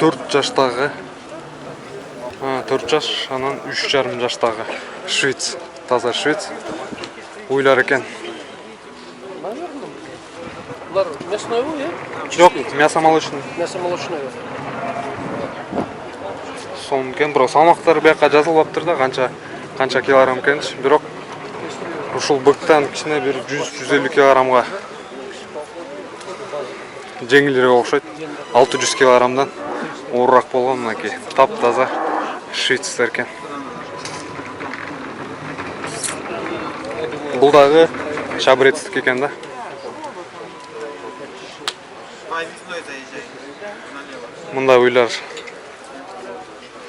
4 жаштагы 4 жаш, анан 3,5 жаштагы швец, таза швец. Уйлар экен. Бұлар мясной ғой, Жоқ, мясо молочный. Мясо молочной. Соң кен, бирок салмактары бияка жазылып аптыр да, канча килограмм экенчи. Бирок ушул быктан кичине бир 100-150 килограммга жеңилирээк окшойт. 600 килограммдан оорураак болгон мынакей. Таптаза швецтер экен. Бул дагы шабрецтик экен да. Мындай уйлар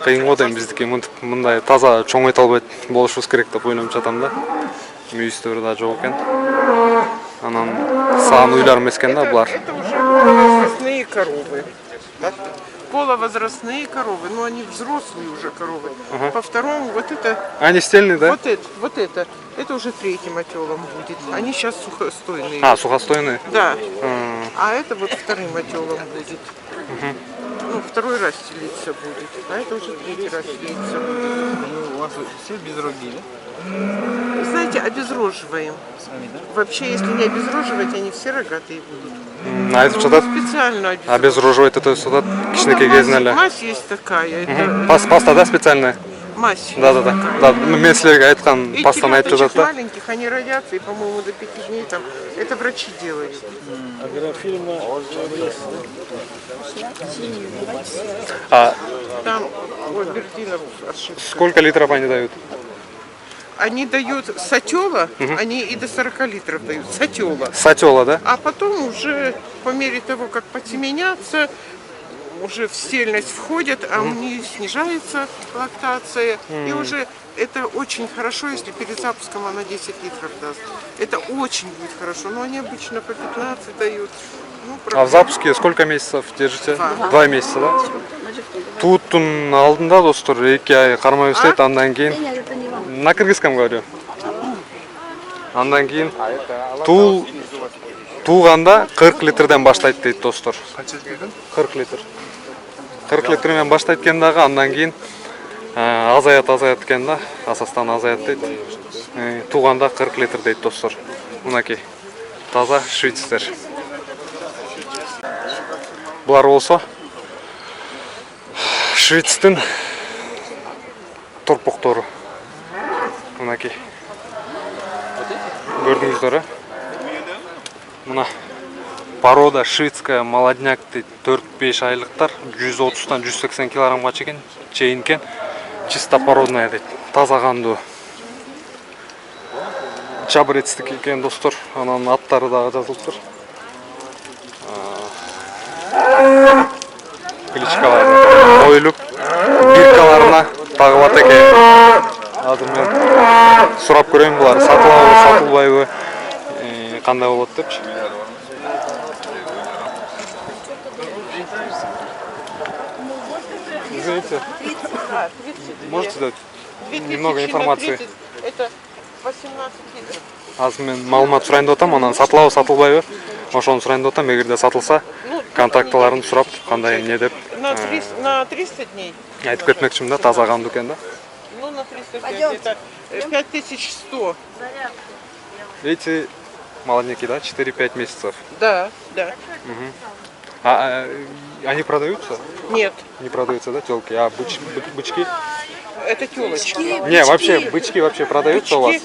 кыйын го дейм, биздики мындай таза чоң айта албайт болушубуз керек деп ойлонуп жатам да. Мүйүстөр да жок экен. Анан саан уйлар эмес экен да булар. Это уже возрастные коровы. Полувозрастные коровы, но они взрослые уже коровы. По второму вот это. Они стельные, да? Вот это уже третьим отелом будет. Они сейчас сухостойные. А, сухостойные? Да. А это вот вторым отелом будет. Ну, второй раз селиться будет. А это уже третий раз селиться будет. У вас все без роги, да? Знаете, обезроживаем. Вообще, если не обезроживать, они все рогатые будут. А это что-то? Специально Обезроживать, это что-то кичинекей кезинеле. Мазь есть такая. Это... Паста, да, специальная? Мазь. Да, мен силерге айткан пастаны айтып жатат да. Маленьких, они родятся, и, по-моему, до 5 дней там. Это врачи делают. Там Бердинов ошибка. Сколько литров они дают? Они дают сатела, они и до 40 литров дают. Сатела. Сатела, да? А потом уже по мере того, как подсеменятся, уже в стельность входят, а у них снижается лактация. И уже это очень хорошо, если перед запуском она 10 литров даст. Это очень будет хорошо. Но они обычно по 15 дают. Ну, А в запуске сколько месяцев держите? 2 месяца, да? Туттун алдында достор 2 ай кармай өстөйт, андан кийин на кыргызском говорю. Андан кийин тууганда 40 литрден баштайт дейт достор. 40 литр. 40 литрден баштайт экен дагы, андан кийин азаят экен да, асастан азаят дейт. Тууганда 40 литр дейт достор. Мынакей таза швецтер. Булар болсо швецтин торпоктору. Мынакей. Көрдүңүздөр, мына порода шведская молодняк дейт, 4-5 айлыктар, 130-тан 180 килограммга чейин экен. Чисто породная дейт, таза кандуу. Чабрецтик экен достор, анан аттары дагы жазылыптыр. Кличкалары коюлуп, биркаларына тагылат экен. Азыр мен сурап көрөйм, булар сатылабы, сатылбайбы, кандай болот депчи. Извините, можете дать немного информации? Это 18 литров. Азыр мен маалымат сурайын деп атам, анан сатылабы, сатылбайбы, ошону сурайын деп атам. Эгерде сатылса, контактыларын сурап, кандай эмне деп. На 300 дней. Айтып кетмекчимин да, таза кандуу экен да. Ну, на 305, это 5100. Эти молодняки, да, 4-5 месяцев. Да. А они продаются? Нет, Не продаются, да, телки? А бычки? это телочки. Не, вообще, бычки вообще продаются у вас?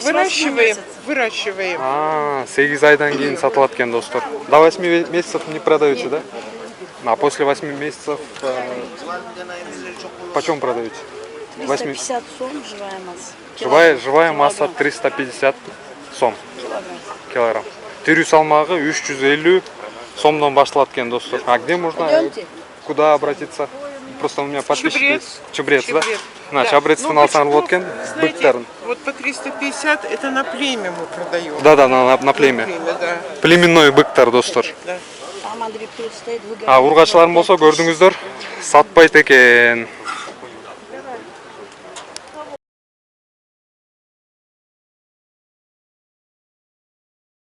Выращиваем. А, 8 айдан кийин сатылат экен достор. До 8 месяцев не продаете, да? А после 8 месяцев почем продаете? 350 сом живая масса. Живая масса 350 сом. Килограмм. Тирүү салмагы 350 сомдон башталат экен достор. А где можно, куда обратиться? Просто у меня подписчики. Чебрец, да? На, чабрецтин алсаңыз болот экен, быктарын. Вот по 350 это на племя мы продаем. Да, на племя. Да. Племенной быктар достор. Да. А ургачыларым болсо көрдүңүздөр, сатпайт экен.